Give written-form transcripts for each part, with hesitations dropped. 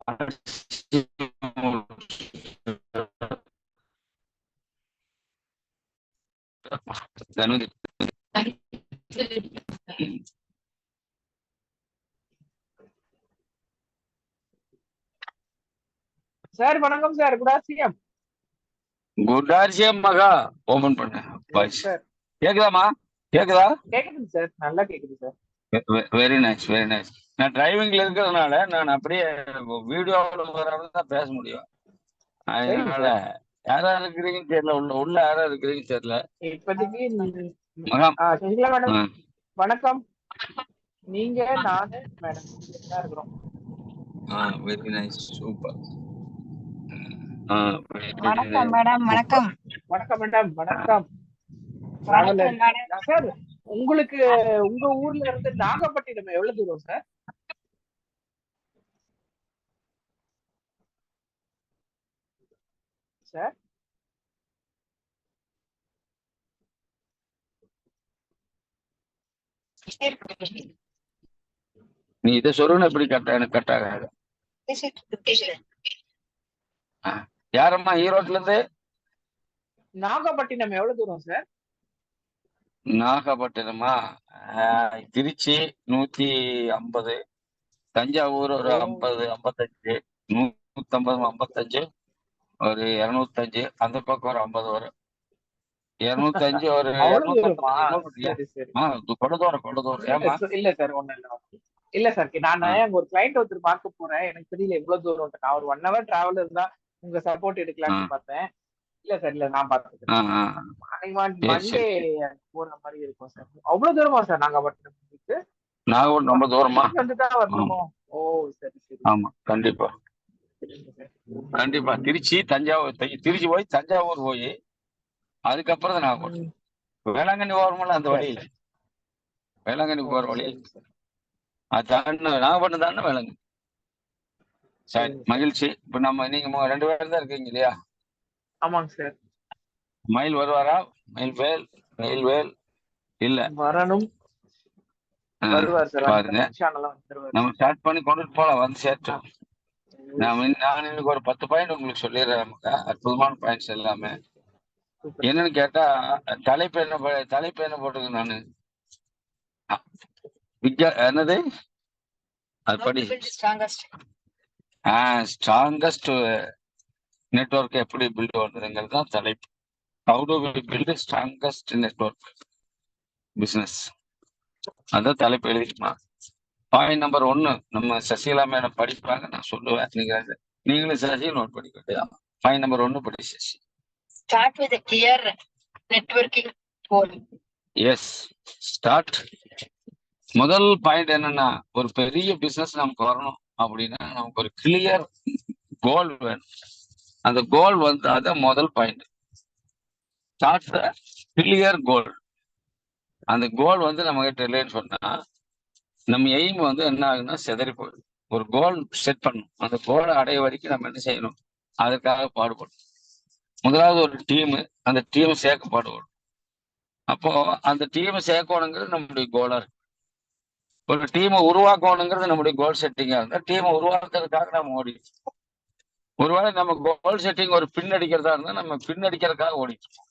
Sir வணக்கம் sir. Good afternoon. Good ஆர்சியம் மகா open பண்ண வாய்ஸ் சார் கேக்குதாமா? கேக்குதா? கேக்குது சார், நல்லா கேக்குது sir. Very nice, very nice. நான் டிரைவிங்ல இருக்கிறதுனால நான் அப்படியே வீடியோவில் தான் பேச முடியும். சரிங்க அதனால சார். யாரா இருக்கிறீங்கன்னு தெரியல, உள்ள உள்ள யாரா இருக்கிறீங்கன்னு தெரியல. இப்போதைக்கு மகா சசிகலா மேடம் வணக்கம். நீங்க நானு மேடம் தான் இருக்கிறோம். Very nice, super. வணக்கம் மேடம். வணக்கம். வணக்கம் மேடம். வணக்கம் சார். உங்களுக்கு உங்க ஊர்ல இருந்து நாகப்பட்டினம் எவ்வளவு தூரம் சார்? சார் நீ இதை சொல்லணும், எப்படி எனக்கு கட்டாக. யாரம்மா ஈரோட்ல இருந்து? நாகப்பட்டினம் எவ்வளவு தூரம் சார்? நாகப்பட்டினமா? திருச்சி 150, தஞ்சாவூர் ஒரு 50 55, 150 55, ஒரு 205, அந்த பக்கம் ஒரு 50 வரும். 205 ஒரு 250. கொடதூரம். ஏமா? இல்ல சார், ஒண்ணு இல்ல சார். நான் ஒரு கிளைண்ட் ஒருத்தர் பார்க்க போறேன். எனக்கு தெரியல எவ்வளவு தூரம். நான் ஒரு 1 hour டிராவல் இருந்தா உங்க சப்போர்ட் எடுக்கலாம்னு பார்த்தேன். இல்ல சார், இல்ல நான் பாத்துக்கிறேன். மண்டே போற மாதிரி இருக்கும் சார். அவ்வளவு தூரமா சார் நாகப்பட்டினம்? நாகப்பட்டினம் ரொம்ப தூரமா வந்துதான் வரணுமோ? ஓ சரி சரி. ஆமா, கண்டிப்பா கண்டிப்பா. திருச்சி போய் தஞ்சாவூர் போய் அதுக்கப்புறம் தான் நாகப்பட்டினம். வேளாங்கண்ணி போறோம்ல அந்த வழியில, வேளாங்கண்ணி போற வழி நாகப்பட்டினம் தானே வேளாங்கண்ணி. சரி, மகிழ்ச்சி. இப்ப நீங்க 2 பேரும் தான் இருக்கீங்க இல்லையா? ஆமாங்க சார். மயில் வருவாரா? மயில்வேல் இல்ல வரணும். பாருங்க, நம்ம ஸ்டார்ட் பண்ணி கொண்டுட்டு போலாம். வந்து சேர்த்தோம். நான் இன்னைக்கு ஒரு 10 பாயிண்ட் உங்களுக்கு சொல்லிடுறேன். அற்புதமான பாயிண்ட்ஸ் எல்லாமே. என்னன்னு கேட்டா, தலைப்பு என்ன போட்டிருக்கு? நானு என்னது அது படி. ஸ்ட்ராங்கஸ்ட் நெட்வொர்க் எப்படி பில்ட் பண்ணுறதுங்கிறது தான் தலைப்பு. How to we build strongest network business, அதான் தலைப்பு எழுதிக்குமா. பாயிண்ட் நம்பர் 1 நம்ம சசிகலா மேடம் படிப்பாங்க, நான் சொல்லுவேன். நீங்களும் சசி நோட் பண்ணிக்கிட்டு பாயிண்ட் நம்பர் 1 படி Sasi. Start with a clear networking goal. Yes, start. முதல் பாயிண்ட் என்னன்னா, ஒரு பெரிய பிசினஸ் நமக்கு வரணும் அப்படின்னா நமக்கு ஒரு கிளியர் கோல் வேணும். அந்த கோல் வந்து அதான் முதல் பாயிண்ட். ஸ்டார்ட் த கிளியர் கோல். அந்த கோல் வந்து நம்ம கிட்ட இல்லைன்னு சொன்னா நம்ம எய்ம் வந்து என்ன ஆகுன்னா சிதறி போயிடும். ஒரு கோல் செட் பண்ணணும். அந்த கோலை அடைய வரைக்கும் நம்ம என்ன செய்யணும்? அதற்காக பாடுபடணும். முதலாவது ஒரு டீம், அந்த டீம் சேர்க்க பாடுபடும். அப்போ அந்த டீமை சேர்க்கணுங்கிறது நம்முடைய கோலா இருக்கு. ஒரு டீமை உருவாக்கணுங்கிறது நம்முடைய கோல் செட்டிங்கா இருந்தா டீமை உருவாக்குறதுக்காக நம்ம ஓடிட்டு இருக்கோம். ஒருவேளை நம்ம கோல் செட்டிங் ஒரு பின் அடிக்கிறதா இருந்தா நம்ம பின் அடிக்கிறதுக்காக ஓடிட்டு இருக்கோம்.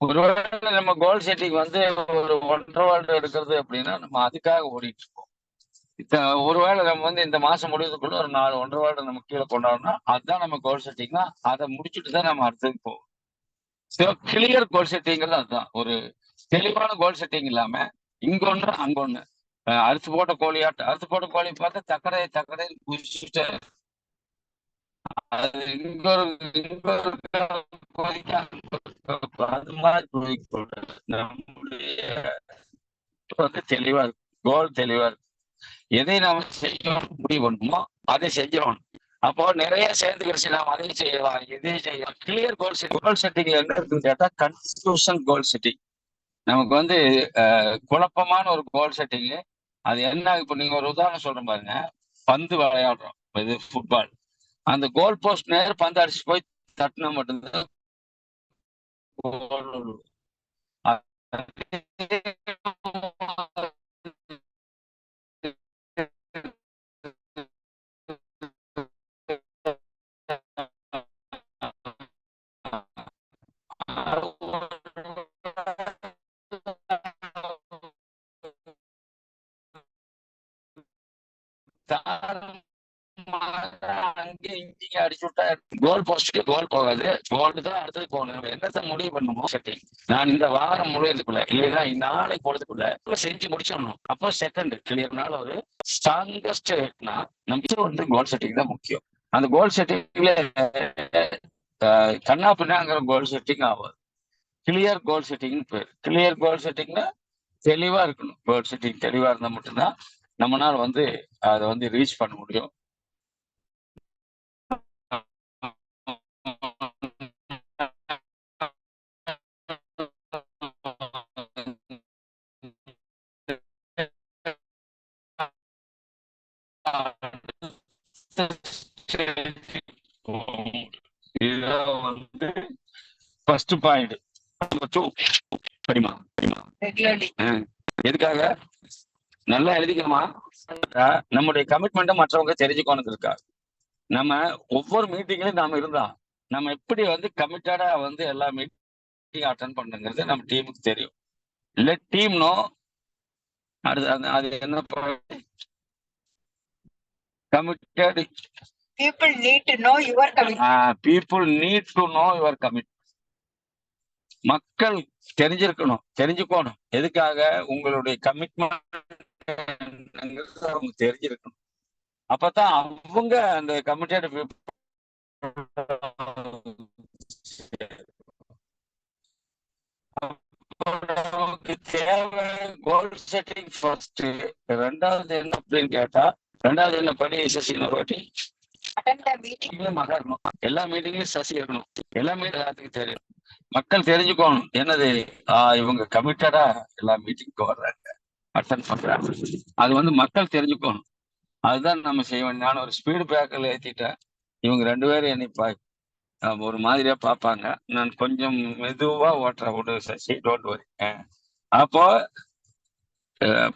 ஒருவேளை நம்ம கோல் செட்டிங் வந்து ஒரு 1.5 வருடம் எடுக்கிறது அப்படின்னா நம்ம அதுக்காக ஓடிட்டு இருக்கோம். ஒருவேளை நம்ம வந்து இந்த மாசம் முடிவதுக்குள்ள ஒரு 1.5 வருடம் நம்ம கீழே கொண்டாடணும், அதுதான் நம்ம கோல் செட்டிங்னா அதை முடிச்சுட்டு தான் நம்ம அடுத்ததுக்கு போவோம். கிளியர் கோல் செட்டிங்கிறது அதுதான். ஒரு தெளிவான கோல் செட்டிங் இல்லாம இங்க ஒண்ணு அங்க ஒண்ணு, அறுத்து போட்ட கோழி பார்த்தா தக்கடை குதிச்சுட்டு அது இங்க ஒரு அது மாதிரி நம்முடைய வந்து தெளிவா இருக்கு. கோல் தெளிவா இருக்கு. எதை நாம செய்யணும் முடிவு பண்ணுமோ அதை செஞ்சோம். அப்போ நிறைய சேர்ந்து கிடைச்சு நாம் அதையும் செய்யலாம், எதையும் செய்யலாம். கிளியர் கோல் செட்டிங் என்ன இருக்குன்னு கேட்டா கன்ஃபியூஷன் கோல் செட்டிங். நமக்கு வந்து குழப்பமான ஒரு கோல் செட்டிங். அது என்ன? இப்போ நீங்க ஒரு உதாரணம் சொல்ற பாருங்க, பந்து விளையாடுறோம், இது ஃபுட்பால். அந்த கோல் போஸ்ட் நேரம் பந்து அடிச்சு போய் தட்டினா மட்டும்தான் அங்கே இங்கே அடிச்சு விட்டா கோல் போஸ்ட்டுக்கு கோல் போகாது. கோல் தான் அடுத்தது போகணும். நம்ம என்னத்தை முடிவு பண்ணணுமோ செட்டிங், நான் இந்த வாரம் முழுவதுக்குள்ள இல்லைன்னா இந்த நாளைக்கு பொழுதுக்குள்ள செஞ்சு முடிச்சிடணும். அப்போ செகண்ட் கிளியர்னால ஒரு ஸ்ட்ராங்கஸ்ட் நம்ம வந்து கோல் செட்டிங் தான் முக்கியம். அந்த கோல் செட்டிங்ல கண்ணா பின்னாங்கிற கோல் செட்டிங் ஆகாது. கிளியர் கோல் செட்டிங்னு பேர். கிளியர் கோல் செட்டிங்னா தெளிவா இருக்கணும். கோல் செட்டிங் தெளிவா இருந்தா மட்டும்தான் நம்மளால வந்து அதை வந்து ரீச் பண்ண முடியும். இதான் வந்து ஃபர்ஸ்ட் பாயிண்ட். எதுக்காக நல்லா எழுதிக்கணுமா? நம்முடைய கமிட்மெண்ட்டை மற்றவங்க தெரிஞ்சுக்கணும் இருக்கா. நம்ம ஒவ்வொரு மீட்டிங்லயும் நாம இருந்தா நம்ம எப்படி வந்து கமிட்டடா வந்து எல்லா மீட்டிங் அட்டன் பண்ணுங்கிறது நம்ம டீமுக்கு தெரியும். இல்ல டீம் நோ அது என்ன committed. People need to know your commitment. People need to know your commitment. மக்கள் தெரிஞ்சுக்கணும். எதுக்காக? உங்களுடைய கமிட்மெண்ட் அவங்க தெரிஞ்சிருக்கணும். அப்பதான் அவங்க அந்த கமிட்டட் தேவை கோல் செட்டிங் ஃபர்ஸ்ட். ரெண்டாவது என்ன அப்படின்னு கேட்டா, ரெண்டாவது என்ன பண்ணி வாட்டி எல்லா மீட்டிங்லயும் சசி இருக்கணும். எல்லா மீட்டிங் எல்லாத்துக்கும் தெரியும். மக்கள் தெரிஞ்சுக்கணும் என்னது, இவங்க கமிட்டடா எல்லா மீட்டிங்க்கு வர்றாங்க, அட்டன் பண்றாங்க. அது வந்து மக்கள் தெரிஞ்சுக்கணும். அதுதான் நம்ம செய்ய வேண்டிய. நான் ஒரு ஸ்பீடு பிரேக்கர்ல ஏத்திட்டேன். இவங்க 2 பேரும் என்னை ஒரு மாதிரியா பார்ப்பாங்க. நான் கொஞ்சம் மெதுவா ஓட்டுறேன். விடு சசி, டோன்ட் வரி. அப்போ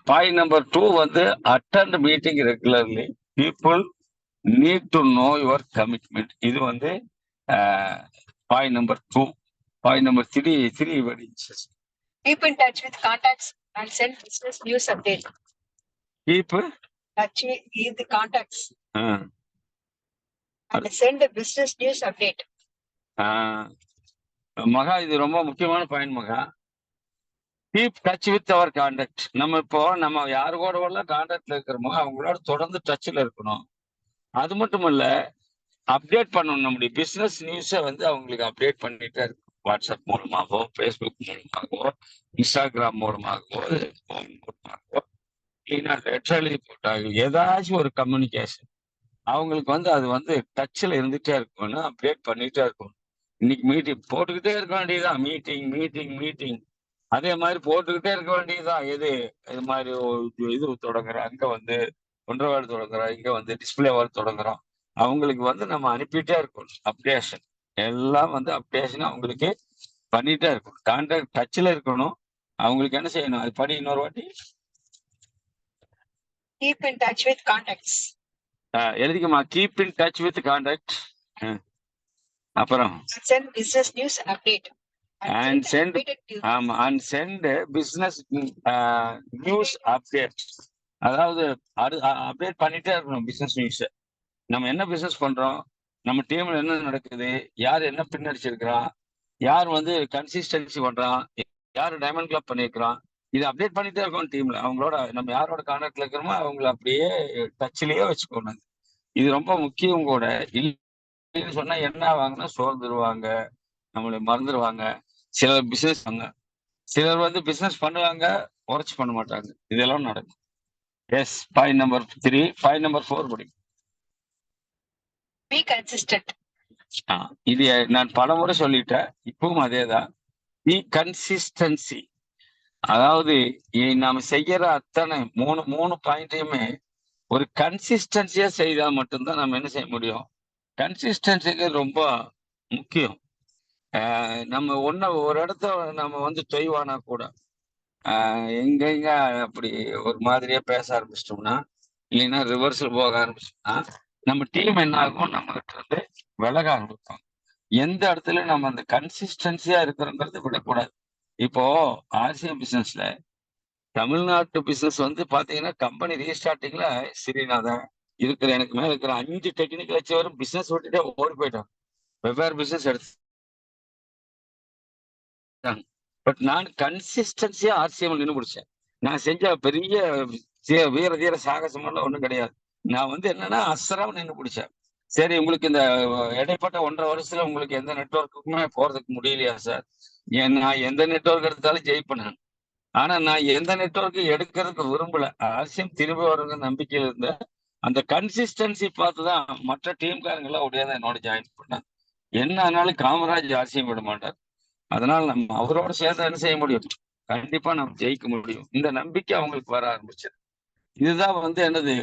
பாயிண்ட் நம்பர் 2 வந்து attend meeting regularly. People need to know your commitment. இது வந்து பாயிண்ட் நம்பர் 2. பாயிண்ட் நம்பர் 3 வரி. Keep in touch with contacts and send business news update. Keep touch with the contacts and send a business news update. மகா, இது ரொம்ப முக்கியமான point Maha. Keep touch with our contact. நம்ம யாரு கூட கான்டாக்ட்ல இருக்கிறோமோ அவங்களோட தொடர்ந்து டச்ல இருக்கணும். அது மட்டும் இல்ல, அப்டேட் பண்ணணும். நம்முடைய பிசினஸ் நியூஸை வந்து அவங்களுக்கு அப்டேட் பண்ணிட்டே இருக்கும். வாட்ஸ்அப் மூலமாகவோ, ஃபேஸ்புக் மூலமாகவோ, இன்ஸ்டாகிராம் மூலமாகவோ, இல்லைன்னா லெட்டர் எழுதி போட்டாங்க, ஏதாச்சும் ஒரு கம்யூனிகேஷன் அவங்களுக்கு வந்து அது வந்து டச்ல இருந்துட்டே இருக்கணும். அப்டேட் பண்ணிட்டே இருக்கும். இன்னைக்கு மீட்டிங் போட்டுக்கிட்டே இருக்க வேண்டியதுதான். மீட்டிங் அதே மாதிரி போட்டுக்கிட்டே இருக்க வேண்டியதுதான். இது மாதிரி இது தொடங்குறோம், அங்க வந்து ஒன்றரை தொடங்குறோம், இங்க வந்து டிஸ்பிளே தொடங்குறோம். அவங்களுக்கு வந்து நம்ம அனுப்பிட்டே இருக்கணும். அப்டேஷன் எல்லாம் வந்து அப்டேஷன் அவங்களுக்கு பண்ணிட்டே இருக்கணும். கான்டாக்ட் டச்ல இருக்கணும். அவங்களுக்கு என்ன செய்யணும்? அது படி இன்னொரு வாட்டி. Keep in touch with contacts. எழுதிக்கமா. Keep in touch with contact. அப்புறம் send business news update. and send business news update. அதாவது அப்டேட் பண்ணிட்டே இருக்கணும் பிசினஸ் நியூஸ். நம்ம என்ன பிசினஸ் பண்றோம், நம்ம டீம்ல என்ன நடக்குது, யார் என்ன பின்னடிச்சிருக்கிறான், யார் வந்து கன்சிஸ்டன்சி பண்றான், யார் டைமண்ட் கிளப் பண்ணிருக்கிறான், இது அப்டேட் பண்ணிட்டே இருக்கணும் டீம்ல. அவங்களோட நம்ம யாரோட கான்டாக்ட்ல இருக்கிறோமோ அவங்களை அப்படியே டச்லயே வச்சுக்கணும். இது ரொம்ப முக்கியம் கூட. இல்லைன்னு சொன்னா என்ன ஆவாங்கன்னா சோர்ந்துருவாங்க, நம்மளை மறந்துடுவாங்க. சிலர் பிசினஸ் சிலர் வந்து பிசினஸ் பண்ணுவாங்க, உரைச்சு பண்ண மாட்டாங்க. இதெல்லாம் நடக்கும். Yes. Point number 3. Point number 4 படி. Be consistent. இது நான் பலமுறை சொல்லிட்டேன், இப்பவும் அதேதான். Be consistency. அதாவது நாம செய்யற அத்தனை மூணு பாயிண்டையுமே ஒரு கன்சிஸ்டன்சியா செய்தா மட்டும்தான் நம்ம என்ன செய்ய முடியும். கன்சிஸ்டன்சிக்கு ரொம்ப முக்கியம். நம்ம ஒரு இடத்த நம்ம வந்து தொய்வானா கூட எங்க அப்படி ஒரு மாதிரியா பேச ஆரம்பிச்சிட்டோம்னா, இல்லைன்னா ரிவர்சல் போக ஆரம்பிச்சோம்னா நம்ம டீம் என்ன ஆகும், நம்ம கிட்ட இருந்து விலக ஆரம்பிப்போம். எந்த இடத்துல நம்ம அந்த கன்சிஸ்டன்சியா இருக்கிறோங்கிறது விடக்கூடாது. இப்போ ஆர்சிஎம் பிசினஸ்ல தமிழ்நாட்டு பிசினஸ் வந்து பாத்தீங்கன்னா கம்பெனி ரீஸ்டார்டிங்ல ஸ்ரீநாதன், இருக்கிற எனக்கு மேல இருக்கிற 5 டெக்னிக்கல் அச்சீவரும் பிசினஸ் விட்டுட்டே ஓடி போயிட்டான், வெவ்வேறு பிசினஸ் எடுத்தாங்க. பட் நான் கன்சிஸ்டன்சியா ஆர்சிஎம் நின்று பிடிச்சேன். நான் செஞ்ச பெரிய வீர தீர சாகசம் எல்லாம் ஒண்ணும் கிடையாது. நான் என்னன்னா அசராம நின்று பிடிச்சேன். சரி, உங்களுக்கு இந்த இடைப்பட்ட 1.5 வருஷத்துல உங்களுக்கு எந்த நெட்வொர்க்குமே போறதுக்கு முடியலையா சார்? நான் எந்த நெட்வொர்க் எடுத்தாலும் ஜெயிப்பேன். ஆனா நான் எந்த நெட்வொர்க்கு எடுக்கிறதுக்கு விரும்பல. ஆர்சிஎம் திரும்பி வர்றது நம்பிக்கையில இருந்த அந்த கன்சிஸ்டன்சி பார்த்துதான் மற்ற டீம்காரங்க எல்லாம் உடையாத என்னோட ஜாயின் பண்ணாங்க. என்ன ஆனாலும் காமராஜ் ஆர்சிஎம் விட மாட்டார். அதனால நம்ம அவரோட சேர்ந்து என்ன செய்ய முடியும்? கண்டிப்பா நம்ம ஜெயிக்க முடியும். இந்த நம்பிக்கை அவங்களுக்கு வர ஆரம்பிச்சது. இதுதான் என்னது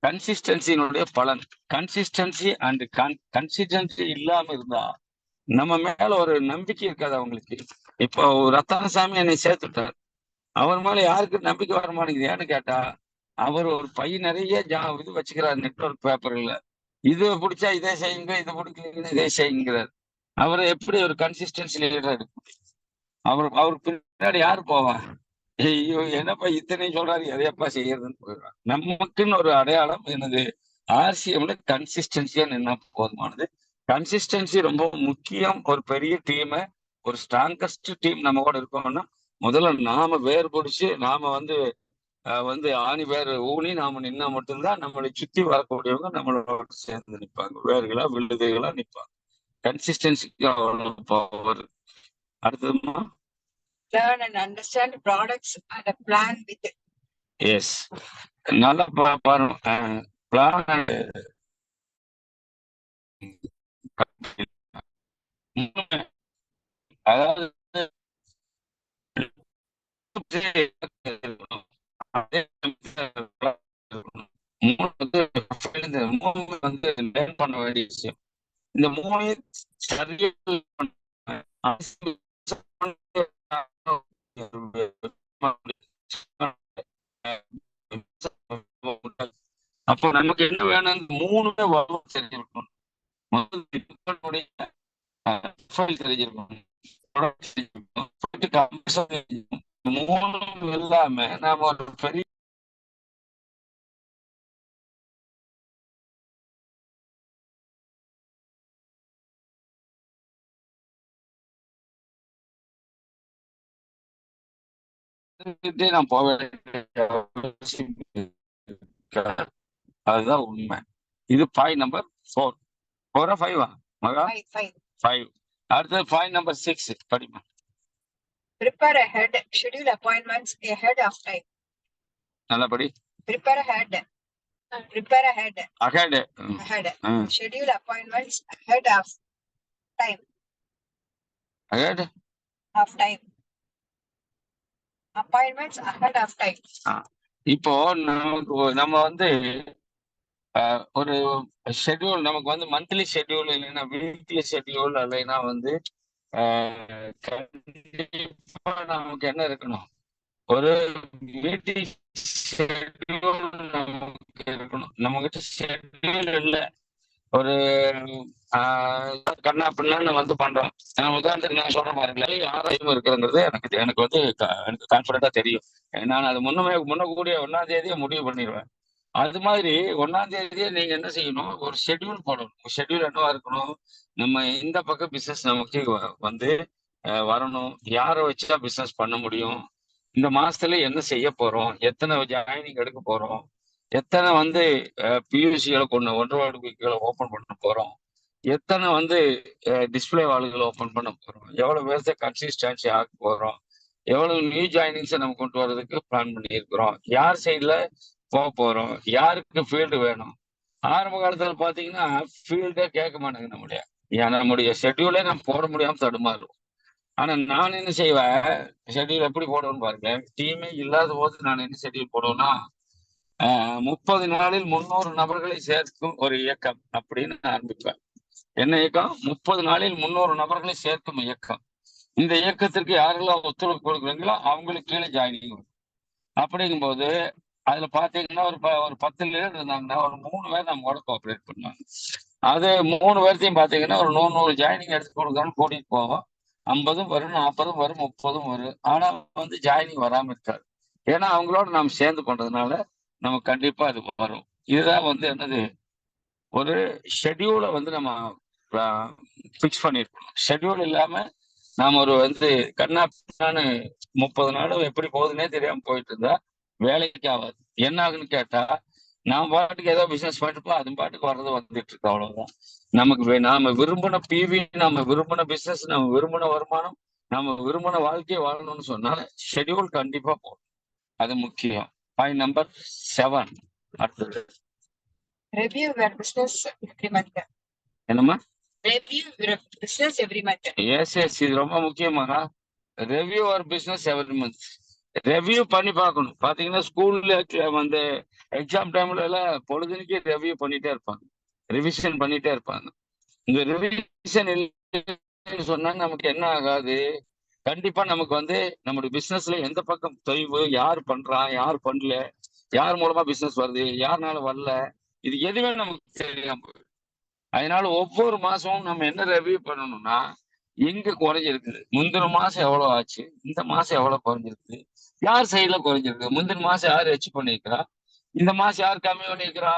கன்சிஸ்டன்சியினுடைய பலன். கன்சிஸ்டன்சி அண்ட் கன்சிஸ்டன்சி இல்லாம இருந்தா நம்ம மேல ஒரு நம்பிக்கை இருக்காது அவங்களுக்கு. இப்போ ரத்தனசாமி என்னை சேர்த்துட்டார், அவர் மேல யாருக்கு நம்பிக்கை வர மாட்டேங்குது. ஏன்னு கேட்டா அவர் ஒரு பை நிறைய இது வச்சுக்கிறார் நெட்வொர்க் பேப்பர்ல. இது பிடிச்சா இதே செய்யுங்க, இது பிடிக்கலன்னு இதே செய்யுங்கிறார். அவரை எப்படி ஒரு கன்சிஸ்டன்சி லீடரா இருக்கு? அவருக்கு பின்னாடி யாரு போவா? ஐயோ, என்னப்பா இத்தனை சொல்றாரு, எதையப்பா செய்யறதுன்னு போயிடுறான். நமக்குன்னு ஒரு அடையாளம் என்னது? ஆர்சிஎம்ல கன்சிஸ்டன்சியா நின்னா போதுமானது. கன்சிஸ்டன்சி ரொம்ப முக்கியம். ஒரு பெரிய டீமை, ஒரு ஸ்ட்ராங்கஸ்ட் டீம் நம்ம கூட இருக்கோம்னா முதல்ல நாம வேர் பிடிச்சு நாம ஆணி வேறு ஊனி நாம நின்னா மட்டும்தான் நம்மளை சுத்தி வரக்கூடியவங்க நம்மளோட சேர்ந்து நிற்பாங்க, வேர்களா விழுதுகளா நிற்பாங்க. கன்சிஸ்டன்சிக்கு அவ்வளவு பவர். அடுத்ததுமா learn and understand products and a plan with it. Yes, நல்லா பாருங்க. பிளான் அதாவது லேர்ன் பண்ண வேண்டிய விஷயம். இந்த 3 அப்போ நமக்கு என்ன வேணும்? 3மே வரும் தெரிஞ்சிருக்கணும். தெரிஞ்சிருக்கணும், 3 இல்லாம நாம ஒரு பெரிய நான் போக அதுதான் உண்மை. இது பாயிண்ட் நம்பர் 4. 4 ஆ 5 மகா? 5. அடுத்தது point number 6 படிமா. Prepare ahead, schedule appointments ahead of time. நல்லபடி. Prepare ahead. Schedule appointments ahead of time. Appointments ahead of time. இப்போ நம்ம ஒரு ஷெட்யூல் நமக்கு மந்த்லி ஷெட்யூல் இல்லைன்னா வீக்லி ஷெட்யூல் இல்லைன்னா கண்டிப்பா நமக்கு என்ன இருக்கணும்? ஒரு மீட்டிங் ஷெட்யூல் நமக்கு இருக்கணும். நம்ம கிட்ட ஷெட்யூல் இல்லை, ஒரு கண்ணா பின்னான்னு பண்றோம். உதாரணத்துக்கு நான் சொல்ற மாதிரி ஆராய்ச்சி இருக்குங்கிறது எனக்கு எனக்கு கான்பிடண்டா தெரியும். நான் அது முன்னக்கூடிய 1ஆம் தேதியை முடிவு பண்ணிடுவேன். அது மாதிரி 1ஆம் தேதியே நீங்க என்ன செய்யணும்? ஒரு ஷெட்யூல் போடணும். ஷெட்யூல் என்னவா இருக்கணும்? நம்ம இந்த பக்கம் பிசினஸ் நமக்கு வரணும், யாரை வச்சா பிசினஸ் பண்ண முடியும், இந்த மாசத்துல என்ன செய்ய போறோம், எத்தனை ஜாயினிங் எடுக்க போறோம், எத்தனை பியூசிகளை ஒன்று ஓபன் பண்ண போறோம், எத்தனை டிஸ்பிளே வால்களை ஓபன் பண்ண போறோம், எவ்வளவு பேர்த்த கன்சிஸ்டன்சி ஆக்க போறோம், எவ்வளவு நியூ ஜாயினிங்ஸை நம்ம கொண்டு வர்றதுக்கு பிளான் பண்ணியிருக்கிறோம், யார் சைட்ல போக போறோம், யாருக்கு ஃபீல்டு வேணும். ஆரம்ப காலத்துல பாத்தீங்கன்னா ஃபீல்டே கேட்க மாட்டேங்க நம்முடைய ஷெட்யூலே நம்ம போட முடியாம தடுமாறும். ஆனா நான் என்ன செய்வேன்? ஷெட்யூல் எப்படி போடுவேன்னு பாருங்க. டீமே இல்லாத போது நான் என்ன ஷெட்யூல் போடுவேன்னா 30 நாளில் 300 நபர்களை சேர்க்கும் ஒரு இயக்கம் அப்படின்னு ஆரம்பிப்பேன். என்ன இயக்கம்? 30 நாளில் 300 நபர்களை சேர்க்கும் இயக்கம். இந்த இயக்கத்திற்கு யாரெல்லாம் ஒத்துழைப்பு கொடுக்குறீங்களோ அவங்களுக்கு கீழே ஜாயினிங். அப்படிங்கும்போது அதுல பாத்தீங்கன்னா ஒரு 10 லீடர் இருந்தாங்கன்னா ஒரு 3 பேர் நம்ம கூட கோஆபரேட் பண்ணுவாங்க. அது 3 பேர்த்தையும் பாத்தீங்கன்னா ஒரு 100 ஜாயினிங் எடுத்து கொடுக்கணும்னு கூட்டிட்டு போவோம். 50 வரும், 40 வரும், 30 வரும். ஆனா ஜாயினிங் வராம இருக்காது. ஏன்னா அவங்களோட நாம் சேர்ந்து பண்றதுனால நமக்கு கண்டிப்பா அது வரும். இதுதான் வந்து என்னது, ஒரு ஷெட்யூலை வந்து நம்ம ஃபிக்ஸ் பண்ணிருக்கணும். ஷெட்யூல் இல்லாம நாம ஒரு வந்து கண்ணான்னு 30 நாளும் எப்படி போகுதுன்னே தெரியாம போயிட்டு இருந்தா வேலைக்கு ஆகாது. என்ன ஆகுன்னு கேட்டா, நான் பாட்டுக்கு ஏதோ பிசினஸ் பண்ணிருப்போம், அது பாட்டுக்கு வர்றது வந்துட்டு இருக்கு, அவ்வளவுதான். நமக்கு நாம விரும்பின பிவி, நம்ம விரும்பின பிசினஸ், நம்ம விரும்பின வருமானம், நம்ம விரும்பின வாழ்க்கையை வாழணும்னு சொன்னா ஷெட்யூல் கண்டிப்பா போகும். அது முக்கியம். Point number 7. அடுத்தது Review your business every month. என்னம்மா? Review your business every month. Yes இது ரொம்ப முக்கியமாக. Review our business every month. Review பண்ணி பார்க்கணும். பாத்தீங்கன்னா ஸ்கூல்ல வந்து எக்ஸாம் டைம்ல எல்லாம் பொழுதுனிக்கு ரெவ்யூ பண்ணிட்டே இருப்பாங்க, ரிவிஷன் பண்ணிட்டே இருப்பாங்க. இந்த ரிவிஷன் சொன்னா நமக்கு என்ன ஆகாது, கண்டிப்பா நமக்கு வந்து நம்மளுடைய பிசினஸ்ல எந்த பக்கம் தொய்வு, யார் பண்றான் யார் பண்ணல, யார் மூலமா பிசினஸ் வருது யாருனால வரல, இது எதுவுமே நமக்கு தெரியாம போயிடும். அதனால ஒவ்வொரு மாசமும் நம்ம என்ன ரெவ்யூ பண்ணணும்னா, எங்க குறைஞ்சிருக்குது, முந்தின மாசம் எவ்வளவு ஆச்சு, இந்த மாசம் எவ்வளவு குறைஞ்சிருக்கு, யார் சைட்ல குறைஞ்சிருக்கு, முந்தின மாசம் யார் எச்சு பண்ணிருக்கிறா, இந்த மாசம் யார் கம்மி பண்ணிருக்கிறா,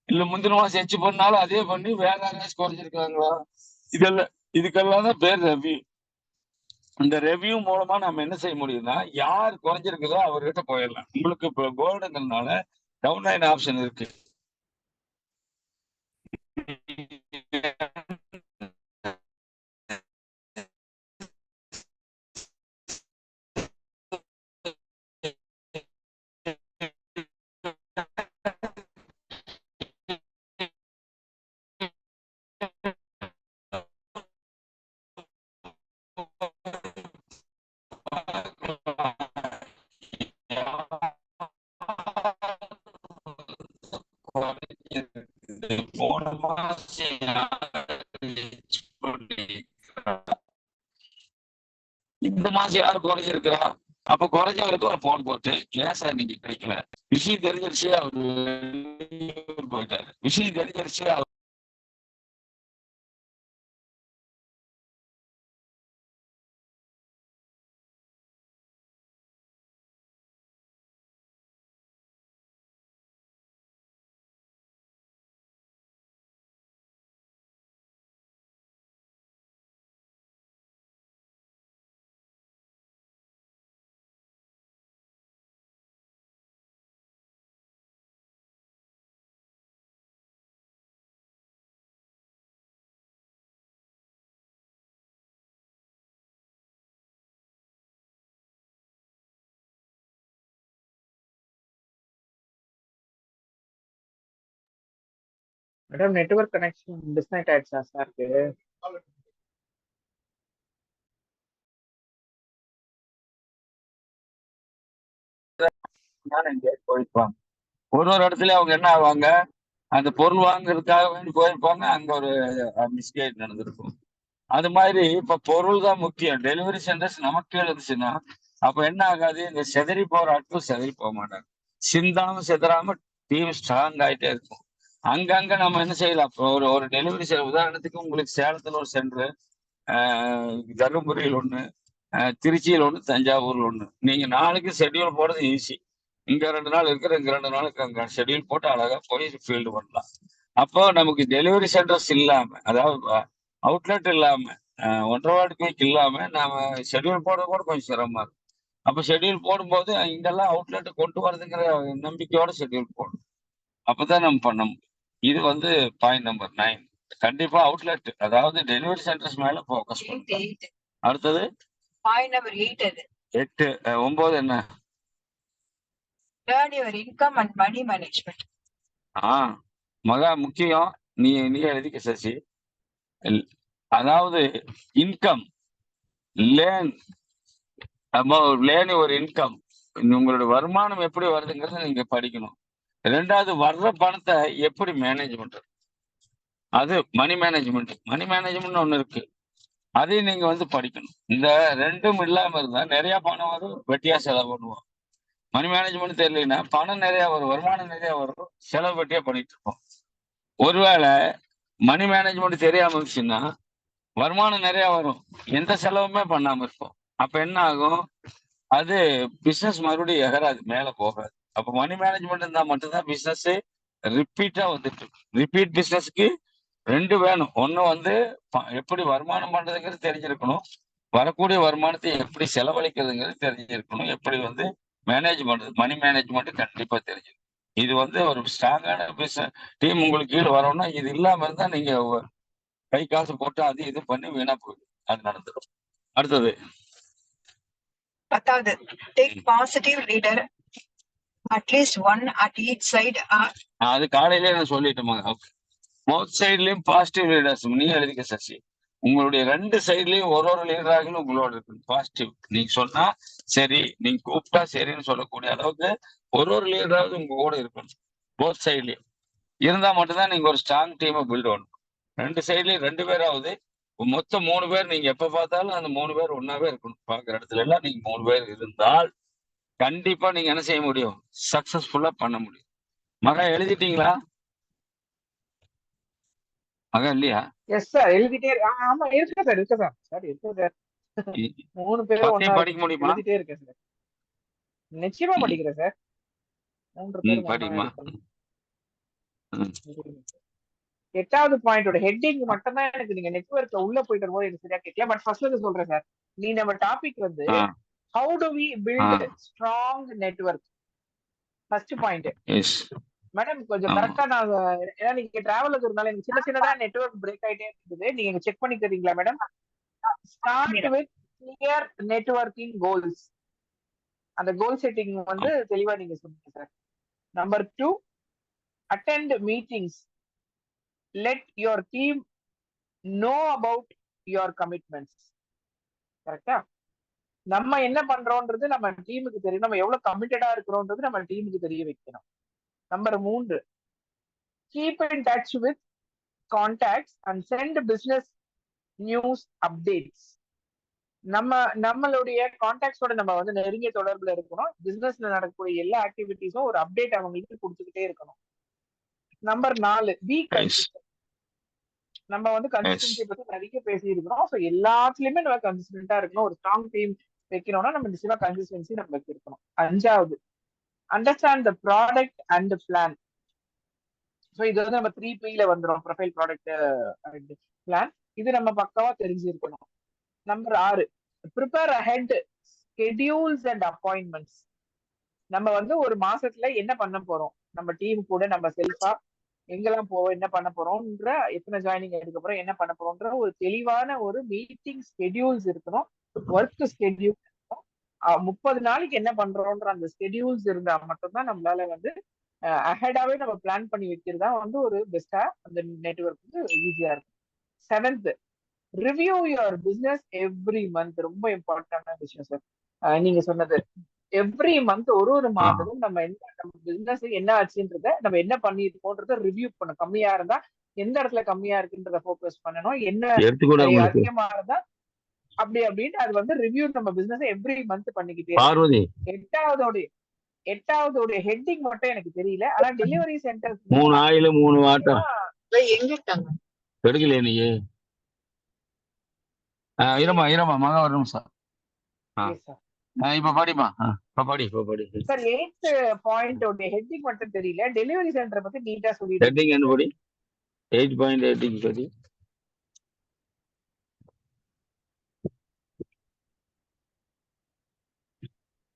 இல்ல முந்தின மாசம் எச்சு பண்ணாலும் அதே பண்ணி வேற யாராச்சும் குறைஞ்சிருக்காங்களா, இதுக்கெல்லாம் தான் பேர் ரெவ்யூ. இந்த ரெவ்யூ மூலமா நம்ம என்ன செய்ய முடியும்னா, யார் குறைஞ்சிருக்குதோ அவர்கிட்ட போயிடலாம். உங்களுக்கு இப்போ கோல்டுங்கிறதுனால டவுன் லைன் ஆப்ஷன் இருக்கு. போன மாசம் இந்த மாசம் யாரு குறைஞ்சிருக்கிறா, அப்ப குறைஞ்சவருக்கு ஒரு போன் போட்டு, ஏன் சார் நீங்க கிடைக்கல, விஷயம் தெரிஞ்சிருச்சு, அவரு போயிட்டாரு, விஷயம் தெரிஞ்சிருச்சு. மேடம் நெட்வொர்க் கனெக்ஷன் டிஸ்கனெக்ட் ஆயிடுச்சா சாருக்கு? போயிருப்பாங்க. ஒரு இடத்துல அவங்க என்ன ஆவாங்க, அந்த பொருள் வாங்குறதுக்காக வேண்டி போயிருப்பாங்க, அங்க ஒரு மிஸ்டேக் நடந்திருக்கும். அது மாதிரி இப்ப பொருள் தான் முக்கியம். டெலிவரி சென்டர்ஸ் நமக்கு இருந்துச்சுன்னா அப்ப என்ன ஆகாது, இந்த செதறி போற ஆட்கள் செதறி போக மாட்டாங்க. சிந்தாம செதறாம டீம் ஸ்ட்ராங் ஆயிட்டே இருக்கும். அங்கங்க நம்ம என்ன செய்யலாம், ஒரு ஒரு டெலிவரி உதாரணத்துக்கு உங்களுக்கு சேலத்துல ஒரு சென்டர், தருமபுரியில் ஒண்ணு, திருச்சியில் ஒண்ணு, தஞ்சாவூர்ல ஒண்ணு. நீங்க நாளைக்கு ஷெட்யூல் போடுறது ஈஸி. இங்க 2 நாள் இருக்கிற, இங்க 2 நாளுக்கு அங்க ஷெட்யூல் போட்டு அழகா போய் ஃபீல்டு பண்ணலாம். அப்போ நமக்கு டெலிவரி சென்டர்ஸ் இல்லாம, அதாவது அவுட்லெட் இல்லாம, ஒன்றரை குயிக் இல்லாம நாம ஷெட்யூல் போடுறது கூட கொஞ்சம் சிரமமா இருக்கும். அப்ப ஷெட்யூல் போடும்போது இங்கெல்லாம் அவுட்லெட் கொண்டு வரதுங்கிற நம்பிக்கையோட ஷெட்யூல் போடணும். அப்பதான் நம்ம பண்ண முடியும். இது வந்து பாயிண்ட் நம்பர் 9. கண்டிப்பா அவுட்லெட், அதாவது டெலிவரி சென்டர்ஸ் மேல போக்கஸ் பண்ணணும். அடுத்தது Point number 8 அது. 8. 9 என்ன? Learn your income and money management. மகா முக்கியம். நீ எழுதிக்க சசி. அதாவது இன்கம், லேர்ன் ஒரு இன்கம், உங்களோட வருமானம் எப்படி வருதுங்கிறத நீங்க படிக்கணும். 2வது வர்ற பணத்தை எப்படி மேனேஜ் பண்றது, அது மணி மேனேஜ்மெண்ட் ஒண்ணு இருக்கு, அதையும் நீங்க வந்து படிக்கணும். இந்த 2ம் இல்லாம இருந்தா நிறைய பணம் வரும், வெட்டியா செலவு பண்ணுவோம். மணி மேனேஜ்மெண்ட் தெரியலன்னா பணம் நிறைய வரும், வருமானம் நிறைய வரும், செலவு வெட்டியா பண்ணிட்டு இருப்போம். ஒருவேளை மணி மேனேஜ்மெண்ட் தெரியாம இருந்துச்சுன்னா வருமானம் நிறைய வரும், எந்த செலவுமே பண்ணாம இருப்போம். அப்ப என்ன ஆகும், அது பிசினஸ் மறுபடியும் எகராது, மேல போகாது. அப்ப மணி மேனேஜ்மெண்ட் இருந்தா மட்டும்தான் பிசினஸ் ரிப்பீட்டா வந்துட்டு ரிப்பீட் பிசினஸ்க்கு 2 வேணும். ஒண்ணு வந்து எப்படி வருமானம் பண்றதுங்கிறது தெரிஞ்சிருக்கணும். வரக்கூடிய வருமானத்தை எப்படி செலவழிக்கிறதுங்கிறது தெரிஞ்சிருக்கணும். எப்படி வந்து மேனேஜ் பண்றது, மணி மேனேஜ்மெண்ட் கண்டிப்பா தெரிஞ்சிருக்கும். இது வந்து ஒரு ஸ்ட்ராங்கான பிசினஸ் டீம் உங்களுக்கு கீழே வரணும்னா இது இல்லாம இருந்தா நீங்க கை காசு போட்டு அது இது பண்ணி வீணா போயிடும். அது நடந்துடும். அடுத்தது 10வது, take positive leader, at least one at each side. அது காலையிலேயே நான் சொல்லிட்டேன். போத் சைட்லயும் பாசிட்டிவ் லீடர்ஸ் நீங்க எழுதிக்க சசி. உங்களுடைய 2 சைட்லயும் ஒரு லீடராக உங்களோட இருக்கு பாசிட்டிவ். நீங்க சொன்னா சரி, நீங்க கூப்பிட்டா சரின்னு சொல்லக்கூடிய அளவுக்கு ஒரு லீடராவது உங்க கூட இருக்கணும். போத் சைட்லயும் இருந்தா மட்டும்தான் நீங்க ஒரு ஸ்ட்ராங் டீமை பில்ட் பண்ணணும். 2 சைட்லயும் 2 பேராவது, மொத்தம் 3 பேர். நீங்க எப்ப பார்த்தாலும் அந்த 3 பேர் ஒன்னாவே இருக்கணும். பாக்குற இடத்துல எல்லாம் நீங்க 3 பேர் இருந்தால் கண்டிப்பா நீங்க என்ன செய்ய முடியும், சக்சஸ்ஃபுல்லா பண்ண முடியும். மகா எழுதிட்டீங்களா? மகா இல்லையா? எஸ் சார், எழுதிட்டே ஆமா இருக்கு சார், இருக்கு சார். சார் இருக்கு சார். 3 பேரும் ஒண்ணா படிக்க முடியுமா? எழுதிட்டே இருக்கேன் சார். நிச்சயமா படிக்கிறேன் சார். 3 பேரும் ஒண்ணா படிமா. இருக்கணும். 8வது பாயிண்டோட ஹெட்டிங் மட்டும் தான் எனக்கு நீங்க நெட்வொர்க்ல உள்ள போயிட்டு வரும்போது எனக்கு சரியா கேட்கல. பட் ஃபர்ஸ்ட்ல சொல்றேன் சார். நீ நம்ம டாபிக் வந்து how to we build strong network, first point. Madam கொஞ்சம் கரெக்டா நான், ஏன்னா நீங்க டிராவல் இருக்கிறதுனால எனக்கு சின்னதா நெட்வொர்க் பிரேக் ஆயிட்டே இருக்குது. நீங்க செக் பண்ணி தரீங்களா madam? Start with clear networking goals. அந்த கோல் செட்டிங் வந்து தெளிவா நீங்க சொல்லுங்க sir. Number 2, attend meetings. Let your team know about your commitments. கரெக்டா? நம்ம என்ன பண்றோம்ன்றது நம்ம டீமுக்கு தெரியும். நம்ம எவ்வளவு கமிட்டடா இருக்கிறோம்ன்றது நம்ம டீமுக்கு தெரிய வைக்கணும். Number 3, keep in touch with contacts and send business news updates. நம்மளுடைய கான்டாக்ட்ஸோட நம்ம வந்து நெருங்கிய தொடர்புல இருக்கணும். பிசினஸ்ல நடக்கக்கூடிய எல்லா ஆக்டிவிட்டிஸும் ஒரு அப்டேட் அவங்களுக்கு கொடுத்துக்கிட்டே இருக்கணும். Number 4, be consistent. நம்ம வந்து கன்சிஸ்டன்சி பத்தி நிறைய பேசியிருக்கிறோம். ஸோ எல்லாத்துலயுமே நம்ம கன்சிஸ்டன்டா இருக்கணும். ஒரு ஸ்ட்ராங் டீம் வைக்கணும்னா நம்ம நிச்சயமா கன்சிஸ்டன்சி நமக்கு இருக்கணும். 5வது, understand the product and plan. So இது வந்து நம்ம 3Pல வந்துடும், ப்ரொஃபைல், ப்ராடக்ட், பிளான். இது நம்ம பக்காவா தெரிஞ்சிருக்கணும். Number 6, prepare ahead schedules and appointments. நம்ம வந்து ஒரு மாசத்துல என்ன பண்ண போறோம், நம்ம டீம் கூட நம்ம செல்ஃபா எங்கெல்லாம் போவோம், என்ன பண்ண போறோம்ன்ற, எத்தனை ஜாயினிங் எடுக்க போறோம், என்ன பண்ண போறோம்ன்ற ஒரு தெளிவான ஒரு மீட்டிங் ஸ்கெடியூல்ஸ் இருக்கணும். ஒர்க் ஸ்கெடியூல் இருக்கணும். 30 நாளைக்கு என்ன பண்றோம்ன்ற அந்த ஸ்கெடியூல்ஸ் இருந்தா மட்டும்தான் நம்மளால வந்து அஹெடாவே நம்ம பிளான் பண்ணி வைக்கிறதா வந்து ஒரு பெஸ்டா அந்த நெட்வொர்க் வந்து ஈஸியா இருக்கும். 7th, review your business every month. ரொம்ப இம்பார்ட்டன்டான விஷயம் சார். நீங்க சொன்னது எவ்ரி மந்த், ஒரு மாதமும் நம்ம பிசினஸ் என்ன ஆச்சுன்றத, நம்ம என்ன பண்ணிருக்கோன்றத ரிவ்யூ பண்ணணும். கம்மியா இருந்தா எந்த இடத்துல கம்மியா இருக்குன்றத ஃபோக்கஸ் பண்ணணும், என்ன அதிகமா இருந்தா அப்படி அப்படின்ட்டு அது வந்து ரிவ்யூ நம்ம பிசினஸ் எவ்ரி மந்த் பண்ணிக்கிட்டே இருக்கோம். 8வது ஹெட்டிங் மட்டும் எனக்கு தெரியல. ஆனா டெலிவரி சென்டர் 3 ஆயில 3 வாட்டம் எங்க இருக்காங்க எடுக்கல நீங்க. இருமா மகா ஒரு நிமிஷம். இப்ப படிமா. படி. சார் 8th பாயிண்டோட ஹெட்டிங் மட்டும் தெரியல. டெலிவரி சென்டர் பத்தி நீட்டா சொல்லிட்டு ஹெட்டிங் என்ன படி? 8 ஹெட்டிங் படி.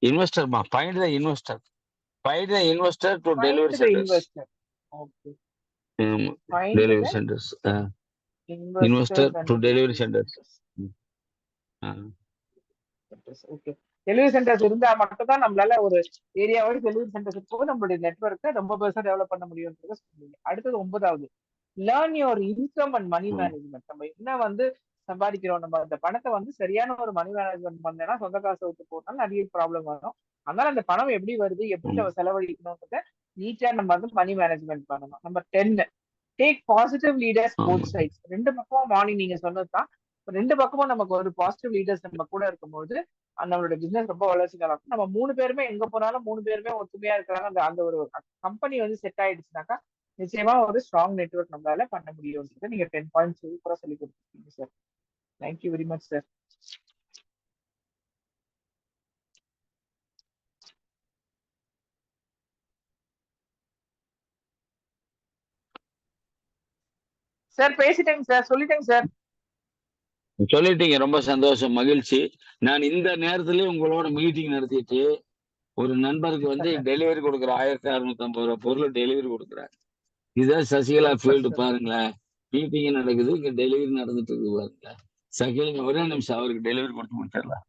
இன்வெஸ்டர்மா, find the investor to delivery centers. Okay, delivery centers. Investor to delivery centers. Okay. Delivery centres இருந்தா மட்டும் தான் நம்மளால ஒரு ஏரியாவோட டெலிவரி சென்டர்ஸ் இருக்கும்போது நம்மளுடைய நெட்வொர்க்கை ரொம்ப பெருசா டெவலப் பண்ண முடியும்ன்றத சொல்லுங்க. அடுத்தது 9வது, learn your income and money management. நம்ம என்ன வந்து சம்பாதிக்கிறோம், நம்ம அந்த பணத்தை வந்து சரியான ஒரு மணி மேனேஜ்மெண்ட் பண்ணா சொந்த காசை விட்டு போனாலும் நிறைய ப்ராப்ளம் வரும். அதனால அந்த பணம் எப்படி வருது, எப்படி நம்ம செலவழிக்கணும்ன்றத நீட்டா நம்ம வந்து மணி மேனேஜ்மெண்ட் பண்ணணும். Number 10, take positive leaders both sides. 2 பக்கமும் மார்னிங் நீங்க சொன்னதுதான். 2 பக்கமும் நமக்கு ஒரு பாசிட்டிவ் லீடர்ஸ் நம்ம கூட இருக்கும்போது நம்மளோட பிசினஸ் ரொம்ப வளர்ச்சி இருக்கும். நம்ம 3 பேருமே எங்க போனாலும் 3 பேருமே ஒத்துமையா இருக்கிறாங்க. அந்த ஒரு கம்பெனி வந்து செட் ஆயிடுச்சுனாக்கா நிச்சயமா ஒரு ஸ்ட்ராங் நெட்வொர்க் நம்மளால பண்ண முடியும்ன்றது நீங்க 10 பாயிண்ட்ஸ் சூப்பரா சொல்லி கொடுத்துருக்கீங்க sir. Thank you very much sir. Sir பேசிட்டேங்க சார், சொல்லிட்டேங்க சார். சொல்லிட்டீங்க, ரொம்ப சந்தோஷம், மகிழ்ச்சி. நான் இந்த நேரத்திலேயே உங்களோட மீட்டிங் நடத்திட்டு ஒரு நண்பருக்கு வந்து டெலிவரி கொடுக்குற 1650 ரூபாய் பொருள் டெலிவரி கொடுக்குறேன். இதுதான் சசிகலா ஃபீல்டு பாருங்களேன். மீட்டிங் நடக்குது, இங்க டெலிவரி நடந்துட்டு இருக்கு பாருங்களேன். சகிலா ஒரே நிமிஷம் அவருக்கு டெலிவரி கொடுத்து முடிச்சிடலாம்.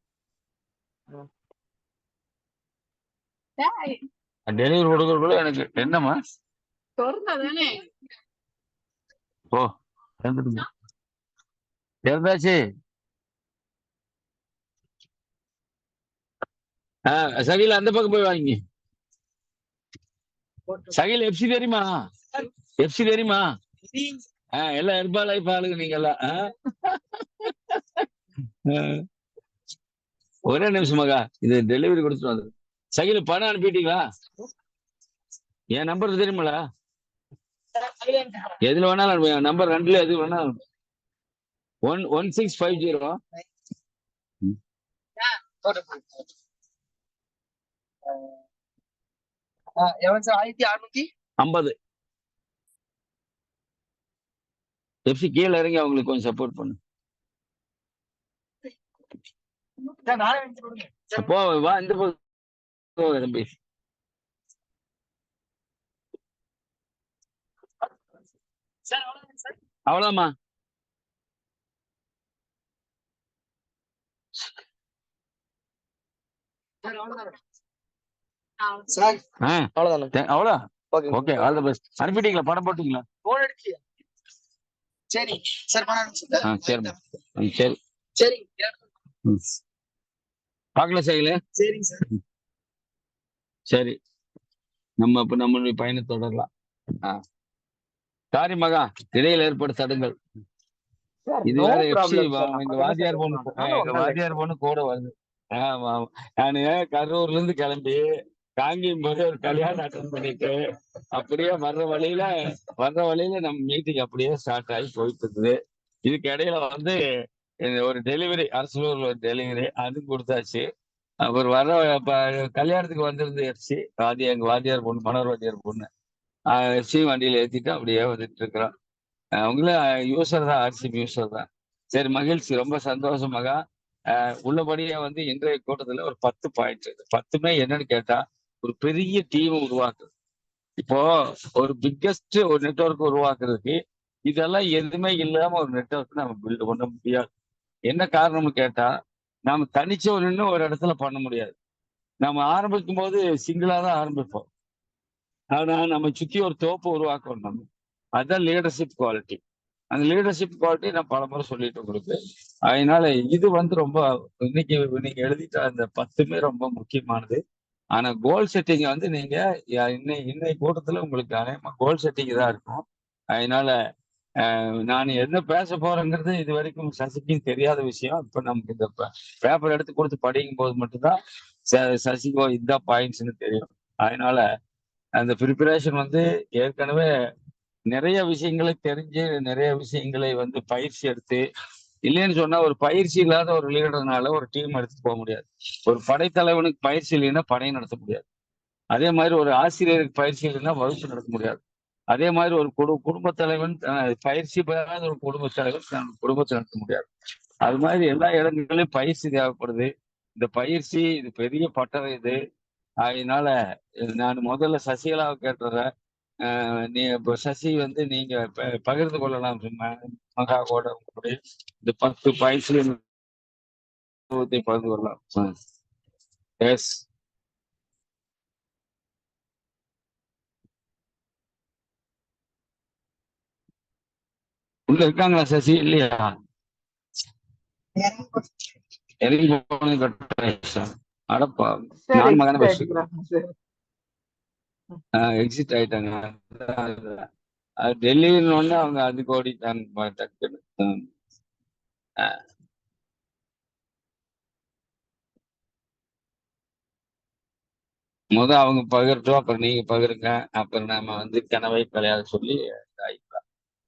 டெலிவரி கொடுக்கறதுக்குள்ள எனக்கு என்னம்மா ஓ இருந்தாச்சு. சகில அந்த பக்கம் போய் வாங்கி. சகில் எஃப்சி தெரியுமா? எஃப்சி தெரியுமா? எல்லாம் ஹெர்பா லைஃப் ஆளுங்க நீங்க எல்லாம். ஒரே நிமிஷமாக்கா, இது டெலிவரி கொடுத்துட்டு வந்து. சகில பணம் அனுப்பிட்டீங்களா? என் நம்பர் தெரியுமில, எதுல வேணாலும் அனுப்புங்க. நம்பர் 2ல எது வேணாலும் 1650 50. எஃப்சி கீழே இறங்கி அவங்களுக்கு கொஞ்சம் சப்போர்ட் பண்ணு. போ வா, இந்த பக்கம் தம்பி. அவ்வளவுமா? அவ்வளோ. Okay, all the best. அனுப்பிட்டீங்களா? பணம் போட்டீங்களா? சரி சரி சரி. பார்க்கல சைல. சரி, நம்ம இப்ப நம்மளுடைய பயணம் தொடரலாம். சாரி மகா, இடையில ஏற்பட்ட தடங்கள். இது வேற எஃப்சி எங்க வாத்தியார் பொண்ணு கூட வருது. ஆமா ஆமா. நானு கரூர்ல இருந்து கிளம்பி காங்கேயம் போது ஒரு கல்யாணம் அட்டன் பண்ணிட்டு அப்படியே வர்ற வழியில நம்ம மீட்டிங் அப்படியே ஸ்டார்ட் ஆகி போயிட்டு இருக்குது. இதுக்கு இடையில வந்து ஒரு டெலிவரி, அரசூர்ல ஒரு டெலிவரி அது கொடுத்தாச்சு. அப்புறம் கல்யாணத்துக்கு வந்திருந்து எஃப்சி எங்க வாத்தியார் பொண்ணு, மனோர் வாத்தியார் பொண்ணு எஃப்சி வண்டியில ஏத்திட்டு அப்படியே வந்துட்டு இருக்கிறோம். அவங்களும் யூசர் தான், ஆர்சிபி யூசர் தான். சரி, மகிழ்ச்சி, ரொம்ப சந்தோஷமாக. உள்ளபடியே வந்து இன்றைய கூட்டத்துல ஒரு 10 பாயிண்ட். 10மே என்னன்னு கேட்டா, ஒரு பெரிய டீம் உருவாக்குது. இப்போ ஒரு பிக்கஸ்ட் ஒரு நெட்வொர்க் உருவாக்குறதுக்கு இதெல்லாம் எதுவுமே இல்லாம ஒரு நெட்வொர்க் நம்ம பில்ட் பண்ண முடியாது. என்ன காரணம்னு கேட்டா, நாம தனிச்சு ஒரு இடத்துல பண்ண முடியாது. நம்ம ஆரம்பிக்கும் போது சிங்கிளா தான் ஆரம்பிப்போம். ஆனா நம்ம சுத்தி ஒரு தோப்பு உருவாக்கணும் நம்ம. அதுதான் லீடர்ஷிப் குவாலிட்டி. அந்த லீடர்ஷிப் குவாலிட்டி நான் பல முறை சொல்லிட்டு உங்களுக்கு. அதனால இது வந்து ரொம்ப இன்னைக்கு நீங்க எழுதிட்ட அந்த 10மே ரொம்ப முக்கியமானது. ஆனா கோல் செட்டிங் வந்து நீங்க இன்னைக்கு கூட்டத்துல உங்களுக்கு அநேகமா கோல் செட்டிங் தான் இருக்கும். அதனால நான் என்ன பேச போறேங்கிறது இது வரைக்கும் சசிக்கும் தெரியாத விஷயம். இப்ப நமக்கு இந்த பேப்பர் எடுத்து கொடுத்து படிக்கும் போது மட்டும்தான் சசிகோ இந்த பாயிண்ட்ஸ்ன்னு தெரியும். அதனால அந்த ப்ரிப்பரேஷன் வந்து ஏற்கனவே நிறைய விஷயங்களை தெரிஞ்சு, நிறைய விஷயங்களை வந்து பயிற்சி எடுத்து, இல்லைன்னு சொன்னா ஒரு பயிற்சி இல்லாத ஒரு லீடர்னால ஒரு டீம் எடுத்துட்டு போக முடியாது. ஒரு படைத்தலைவனுக்கு பயிற்சி இல்லைன்னா படையை நடத்த முடியாது. அதே மாதிரி ஒரு ஆசிரியருக்கு பயிற்சி இல்லைன்னா வகுப்பு நடத்த முடியாது. அதே மாதிரி ஒரு குடும்ப தலைவன் பயிற்சி பெறாத ஒரு குடும்ப தலைவன் குடும்பத்தை நடத்த முடியாது. அது மாதிரி எல்லா இடங்களிலும் பயிற்சி தேவைப்படுது. இந்த பயிற்சி இது பெரிய பட்டறை இது. அதனால நான் முதல்ல சசிகலாவை கேட்டுறேன். நீ இப்போ சசி வந்து நீங்க பகிர்ந்து கொள்ளலாம் மகா கூட உங்களுடைய இந்த 10 பாயிண்ட்ஸ்ல பகிர்ந்து கொள்ளலாம். எஸ், உள்ள இருக்காங்களா சசி? இல்லையா? இறங்கி போனது கட்டாயம். அடப்பா, நான் மகன எக்ஸிட் ஆயிட்டாங்க. டெல்லின்னு அவங்க அதுக்கு ஓடிட்டாங்க டக்குன்னு. அவங்க பகிரட்டும், அப்புறம் நீங்க பகிருங்க. அப்புறம் நாம வந்து கனவை கலையாக சொல்லி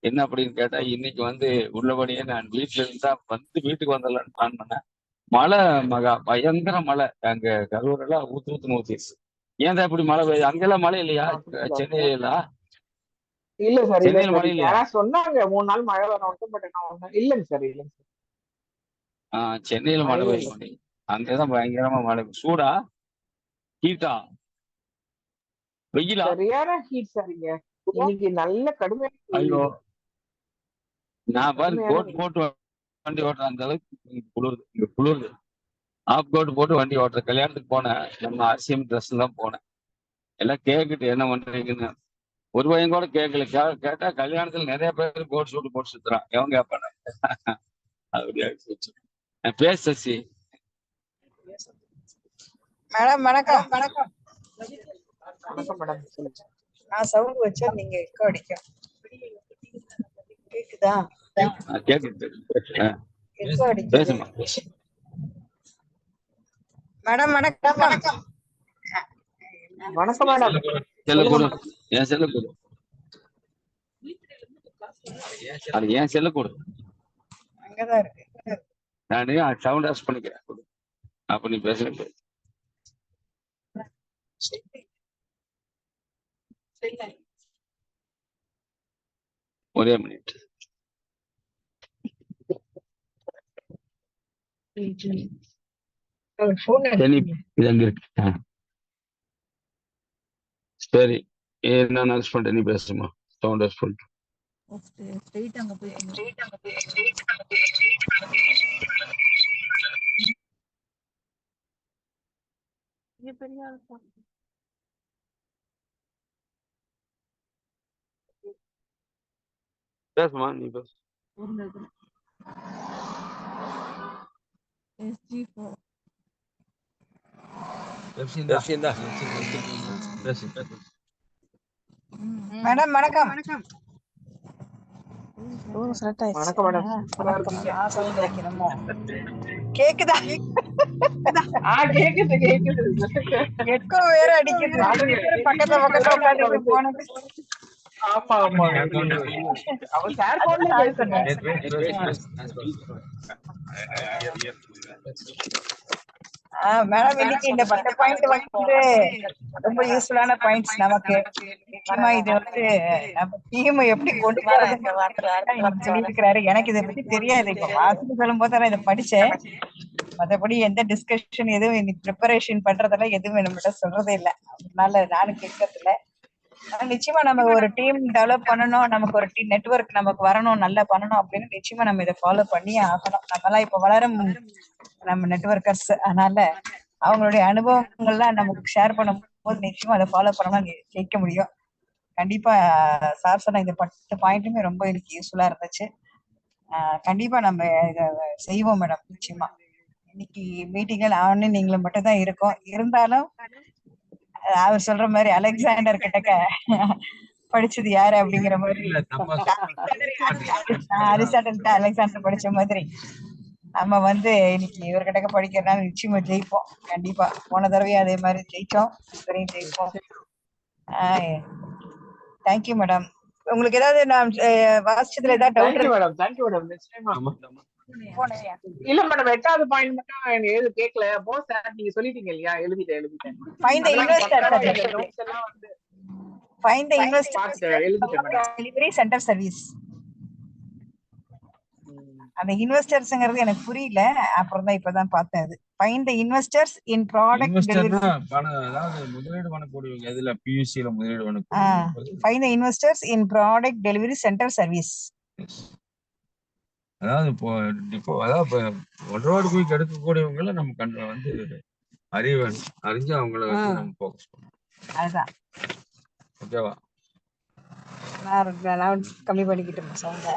என்ன அப்படின்னு கேட்டா, இன்னைக்கு வந்து உள்ளபடியே நான் வீட்டுல இருந்தா வந்து வீட்டுக்கு வந்துடலான்னு பிளான் பண்ணேன். மழை மகா, பயங்கர மழை. அங்க கரூர் எல்லாம் ஊத்து ஊத்துன்னு ஊத்திடுச்சு. ஏன் இப்படி மழை பெய்யுது? அங்கெல்லாம் மழை இல்லையா? சென்னையில எல்லாம் இல்ல சார், இல்ல சென்னையில சார். மழை இல்லையா? யாரா சொன்னாங்க 3 நாள் மழை வரும். பட் நான் இல்லைங்க சார், இல்லைங்க சார். சென்னையில மழை மழையே பெய்ய இல்ல. மாட்டேங்குது. அங்கதான் பயங்கரமா மழை. சூடா? ஹீட்டா? வெயிலா? சரியான ஹீட் சார் இங்க. இன்னைக்கு நல்ல கடுமையான வெயில் ஐயோ, இங்க. நான் பாரு கடுமையான கோட் வெயில். போட்டு வண்டி ஓட்டுறேன். அந்த அளவுக்கு இங்க குளிருது. இங்க குளிருது. ஆஃப் கோட் போட்டு வண்டி ஓட்டுறேன். கல்யாணத்துக்கு போனேன். நம்ம ஆர்சிஎம் ட்ரெஸ் தான் போனேன். எல்லாம் கேக்குட்டு என்ன பண்றீங்கன்னு. ஒரு பையன் கூட கேட்கல. கேட்டா கல்யாணத்துல நிறைய பேர் கோட் சூட் போட்டு சுத்துறான். எவன் கேட்பானே. அப்படியே பேச சசி. மேடம் வணக்கம். வணக்கம் மேடம், சொல்லுங்க. நான் சவுண்ட் வச்சா நீங்க எக்கோ அடிக்கும். கேக்குதா? கேக்குது. எக்கோ அடிக்குது. பேசுமா. மேடம் வணக்கம். வணக்கம் மேடம். செல்ல கொடு. என் செல்ல கொடு. அது ஏன் செல்ல கொடு. அங்கதான் இருக்கு. நான் சவுண்ட் ஆஃப் பண்ணிக்கிறேன். அப்ப நீ பேசுறேன். ஒரே மினிட். இது அங்க இருக்கு. சரி, நான் அரெஸ்ட் பண்ணிட்டேன். நீ பேசுமா. சவுண்ட் ஆஃப் பண்ணிட்டு. பேசுமா, நீ பேசு. மேடம் வணக்கம். வணக்கம் மேடம். சூப்பரா இருக்கீங்க. நான் சவுண்ட் வைக்கணுமோ? கேக்குதா? கேக்குது கேக்குது. எக்கோ வேற அடிக்குது. பக்கத்துல உட்காந்து போனது. ஆமா ஆமா. அவன் சார் போன்ல பேசுறேன். மேடம் இன்னைக்கு இந்த 10 பாயிண்ட் வந்து ரொம்ப யூஸ்ஃபுல்லான பாயிண்ட்ஸ் நமக்கு. நிச்சயமா இது வந்து நம்ம டீம் எப்படி கொண்டு போறதுன்னு சொல்லியிருக்கிறாரு. எனக்கு இதை பத்தி தெரியாது. இப்ப வாசிப்பு சொல்லும் போது நான் இதை படிச்சேன். மற்றபடி எந்த டிஸ்கஷன் எதுவும் இன்னைக்கு ப்ரிப்பரேஷன் பண்றதெல்லாம் எதுவும் நம்மகிட்ட சொல்றதே இல்லை. அதனால நானும் கேட்கறது இல்லை. நிச்சயமா நம்ம ஒரு டீம் டெவலப் பண்ணணும், நமக்கு ஒரு டீம் நெட்வொர்க் நமக்கு வரணும், நல்லா பண்ணணும் அப்படின்னு நிச்சயமா நம்ம இதை ஃபாலோ பண்ணியே ஆகணும். நம்மலாம் இப்ப வளரும் நம்ம நெட்வொர்க்கர்ஸ். அதனால அவங்களுடைய அனுபவங்கள்லாம் நமக்கு ஷேர் பண்ணும் போது நிச்சயமா அதை ஃபாலோ பண்ணணும், ஜெயிக்க முடியும். கண்டிப்பா சார் சொன்ன இந்த 10 பாயிண்ட்டுமே ரொம்ப எனக்கு யூஸ்ஃபுல்லா இருந்துச்சு. கண்டிப்பா நம்ம இதை செய்வோம் மேடம். நிச்சயமா இன்னைக்கு மீட்டிங்கில் அவனு நீங்களும் மட்டும் தான் இருக்கோம். இருந்தாலும் அவர் சொல்ற மாதிரி அலெக்சாண்டர் கிட்டக்க படிச்சது யாரு அப்படிங்கிற மாதிரி, அரிஸ்டாட்டில் அலெக்சாண்டர் படிச்ச மாதிரி நம்ம வந்து இன்னைக்கு இவர்கிட்ட படிக்கிறதுனால நிச்சயமா ஜெயிப்போம். கண்டிப்பா போன தடவையும் அதே மாதிரி ஜெயிச்சோம், இவரையும் ஜெயிப்போம். Thank you madam. உங்களுக்கு ஏதாவது நான் வாசிச்சதுல ஏதாவது டவுட் இருக்கு மேடம்? Thank you madam. நிச்சயமா. இல்ல மேடம், 8வது பாயிண்ட் மட்டும் எனக்கு எழுத கேட்கல. போ சார், நீங்க சொல்லிட்டீங்க இல்லையா? எழுதிட்டேன். ஃபைண்ட் தி இன்வெஸ்டர். ஃபைண்ட் தி இன்வெஸ்டர் டெலிவரி சென்டர் சர்வீஸ். அந்த இன்வெஸ்டர்ஸ்ங்கிறது எனக்கு புரியல. அப்புறம் தான் இப்பதான் பார்த்தேன். அது ஃபைண்ட் தி இன்வெஸ்டர்ஸ் இன் ப்ராடக்ட் டெலிவரி. அதாவது முதலீடு பண்ணக்கூடியவங்க எதுல பியூசில முதலீடு பண்ணக்கூடிய. ஃபைண்ட் தி இன்வெஸ்டர்ஸ் இன் ப்ராடக்ட் டெலிவரி சென்டர் சர்வீஸ். அதாவது இப்போ அதாவது ஒன்றோடு போய் கெடுக்கக்கூடியவங்கள நம்ம வந்து அறிஞ்சு அவங்கள வந்து நம்ம ஃபோக்கஸ் பண்ணணும். அதுதான். ஓகேவா? நான் கம்மி பண்ணிக்கிட்டேன் சவுண்ட.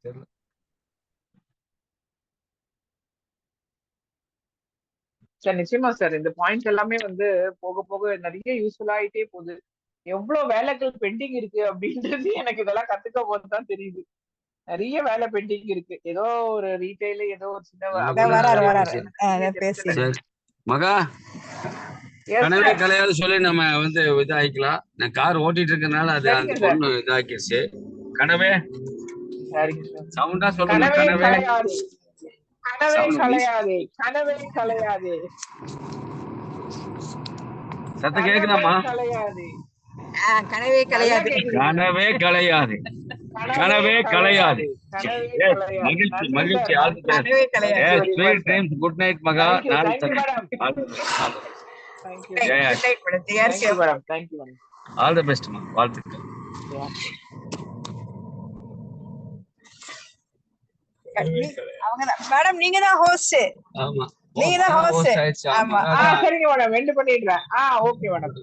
தெரியல. சார் நிச்சயமா சார், இந்த பாயிண்ட் எல்லாமே வந்து போக போக நிறைய யூஸ்ஃபுல் ஆயிட்டே போகுது. எவ்வளவு வேலைகள் பெண்டிங் இருக்கு அப்படின்றது எனக்கு இதெல்லாம் கத்துக்க போதுதான் தெரியுது. நிறைய வேலை பெண்டிங் இருக்கு. ஏதோ ஒரு ரீட்டைல ஏதோ ஒரு சின்ன மகா கனவே கலையாவது சொல்லி நம்ம வந்து இதாக்கிக்கலாம். நான் கார் ஓட்டிட்டு இருக்கனால அது அந்த பொண்ணு இதாக்கிடுச்சு. கனவே சவுண்டா சொல்லுங்க. கனவே கலையாதே. சத்தம் கேக்குதாமா? கனவே கலையாது. கனவே கலையாது. கனவே கலையாது. மகிழ்ச்சி மகிழ்ச்சி. All the best. கனவே கலையாது. Sweet dreams. Good night Maha. நாளை ஆல் தி பெஸ்ட் மா. வாழ்த்துக்கள். மேடம் நீங்க தான் ஹோஸ்ட். ஆமா நீங்க தான் ஹோஸ்ட். ஆமா சரிங்க மேடம், எண்ட் பண்ணிடுறேன். Okay madam.